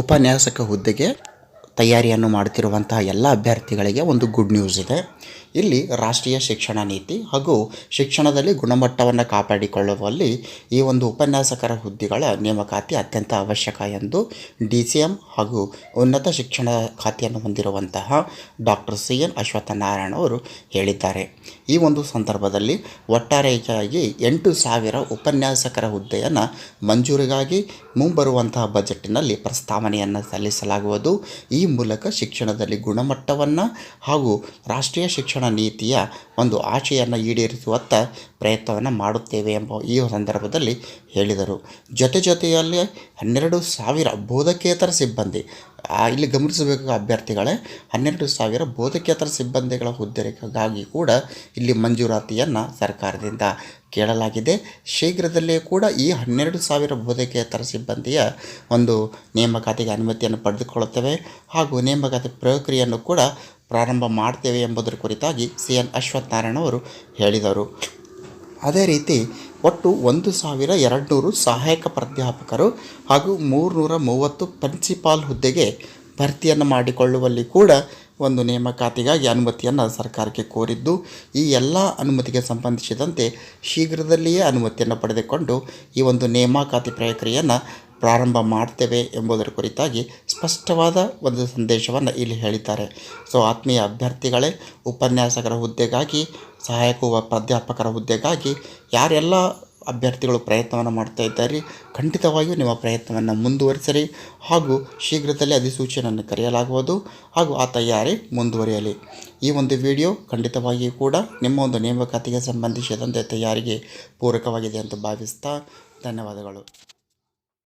ಉಪನ್ಯಾಸಕ ಹುದ್ದೆಗೆ ತಯಾರಿಯನ್ನು ಮಾಡುತ್ತಿರುವಂತಹ ಎಲ್ಲ ಅಭ್ಯರ್ಥಿಗಳಿಗೆ ಒಂದು ಗುಡ್ ನ್ಯೂಸ್ ಇದೆ. ಇಲ್ಲಿ ರಾಷ್ಟ್ರೀಯ ಶಿಕ್ಷಣ ನೀತಿ ಹಾಗೂ ಶಿಕ್ಷಣದಲ್ಲಿ ಗುಣಮಟ್ಟವನ್ನು ಕಾಪಾಡಿಕೊಳ್ಳುವಲ್ಲಿ ಈ ಒಂದು ಉಪನ್ಯಾಸಕರ ಹುದ್ದೆಗಳ ನೇಮಕಾತಿ ಅತ್ಯಂತ ಅವಶ್ಯಕ ಎಂದು DCM ಹಾಗೂ ಉನ್ನತ ಶಿಕ್ಷಣ ಖಾತೆಯನ್ನು ಹೊಂದಿರುವಂತಹ ಡಾಕ್ಟರ್ CN ಅಶ್ವತ್ಥನಾರಾಯಣ ಅವರು ಹೇಳಿದ್ದಾರೆ. ಈ ಒಂದು ಸಂದರ್ಭದಲ್ಲಿ ಒಟ್ಟಾರೆಯಾಗಿ 8,000 ಉಪನ್ಯಾಸಕರ ಹುದ್ದೆಯನ್ನು ಮಂಜೂರಿಗಾಗಿ ಮುಂಬರುವಂತಹ ಬಜೆಟ್ನಲ್ಲಿ ಪ್ರಸ್ತಾವನೆಯನ್ನು ಸಲ್ಲಿಸಲಾಗುವುದು. ಈ ಮೂಲಕ ಶಿಕ್ಷಣದಲ್ಲಿ ಗುಣಮಟ್ಟವನ್ನು ಹಾಗೂ ರಾಷ್ಟ್ರೀಯ ಶಿಕ್ಷಣ ನೀತಿಯ ಒಂದು ಆಶೆಯನ್ನು ಈಡೇರಿಸುವತ್ತ ಪ್ರಯತ್ನವನ್ನು ಮಾಡುತ್ತೇವೆ ಎಂಬ ಈ ಸಂದರ್ಭದಲ್ಲಿ ಹೇಳಿದರು. ಜೊತೆಯಲ್ಲಿ 12,000 ಬೋಧಕೇತರ ಸಿಬ್ಬಂದಿ, ಇಲ್ಲಿ ಗಮನಿಸಬೇಕಾದ ಅಭ್ಯರ್ಥಿಗಳೇ, 12,000 ಬೋಧಕೇತರ ಸಿಬ್ಬಂದಿಗಳ ಹುದ್ದೆಗಾಗಿ ಕೂಡ ಇಲ್ಲಿ ಮಂಜೂರಾತಿಯನ್ನು ಸರ್ಕಾರದಿಂದ ಕೇಳಲಾಗಿದೆ. ಶೀಘ್ರದಲ್ಲೇ ಕೂಡ ಈ 12,000 ಬೋಧಕೇತರ ಸಿಬ್ಬಂದಿಯ ಒಂದು ನೇಮಕಾತಿಗೆ ಅನುಮತಿಯನ್ನು ಪಡೆದುಕೊಳ್ಳುತ್ತೇವೆ ಹಾಗೂ ನೇಮಕಾತಿ ಪ್ರಕ್ರಿಯೆಯನ್ನು ಕೂಡ ಪ್ರಾರಂಭ ಮಾಡ್ತೇವೆ ಎಂಬುದರ ಕುರಿತಾಗಿ CN ಅಶ್ವತ್ಥನಾರಾಯಣ ಅವರು ಹೇಳಿದರು. ಅದೇ ರೀತಿ ಒಟ್ಟು 1,200 ಸಹಾಯಕ ಪ್ರಾಧ್ಯಾಪಕರು ಹಾಗೂ 330 ಪ್ರಿನ್ಸಿಪಾಲ್ ಹುದ್ದೆಗೆ ಭರ್ತಿಯನ್ನು ಮಾಡಿಕೊಳ್ಳುವಲ್ಲಿ ಕೂಡ ಒಂದು ನೇಮಕಾತಿಗಾಗಿ ಅನುಮತಿಯನ್ನು ಸರ್ಕಾರಕ್ಕೆ ಕೋರಿದ್ದು, ಈ ಎಲ್ಲ ಅನುಮತಿಗೆ ಸಂಬಂಧಿಸಿದಂತೆ ಶೀಘ್ರದಲ್ಲಿಯೇ ಅನುಮತಿಯನ್ನು ಪಡೆದುಕೊಂಡು ಈ ಒಂದು ನೇಮಕಾತಿ ಪ್ರಕ್ರಿಯೆಯನ್ನು ಪ್ರಾರಂಭ ಮಾಡ್ತೇವೆ ಎಂಬುದರ ಕುರಿತಾಗಿ ಸ್ಪಷ್ಟವಾದ ಒಂದು ಸಂದೇಶವನ್ನು ಇಲ್ಲಿ ಹೇಳಿದ್ದಾರೆ. ಸೊ ಆತ್ಮೀಯ ಅಭ್ಯರ್ಥಿಗಳೇ, ಉಪನ್ಯಾಸಕರ ಹುದ್ದೆಗಾಗಿ, ಸಹಾಯಕ ಪ್ರಾಧ್ಯಾಪಕರ ಹುದ್ದೆಗಾಗಿ ಯಾರೆಲ್ಲ ಅಭ್ಯರ್ಥಿಗಳು ಪ್ರಯತ್ನವನ್ನು ಮಾಡ್ತಾ ಇದ್ದಾರೆ, ಖಂಡಿತವಾಗಿಯೂ ನಿಮ್ಮ ಪ್ರಯತ್ನವನ್ನು ಮುಂದುವರಿಸಿರಿ ಹಾಗೂ ಶೀಘ್ರದಲ್ಲೇ ಅಧಿಸೂಚನೆಯನ್ನು ಕರೆಯಲಾಗುವುದು ಹಾಗೂ ಆ ತಯಾರಿ ಮುಂದುವರಿಯಲಿ. ಈ ಒಂದು ವಿಡಿಯೋ ಖಂಡಿತವಾಗಿಯೂ ಕೂಡ ನಿಮ್ಮ ಒಂದು ನೇಮಕಾತಿಗೆ ಸಂಬಂಧಿಸಿದಂತೆ ತಯಾರಿಗೆ ಪೂರಕವಾಗಿದೆ ಅಂತ ಭಾವಿಸ್ತಾ ಧನ್ಯವಾದಗಳು.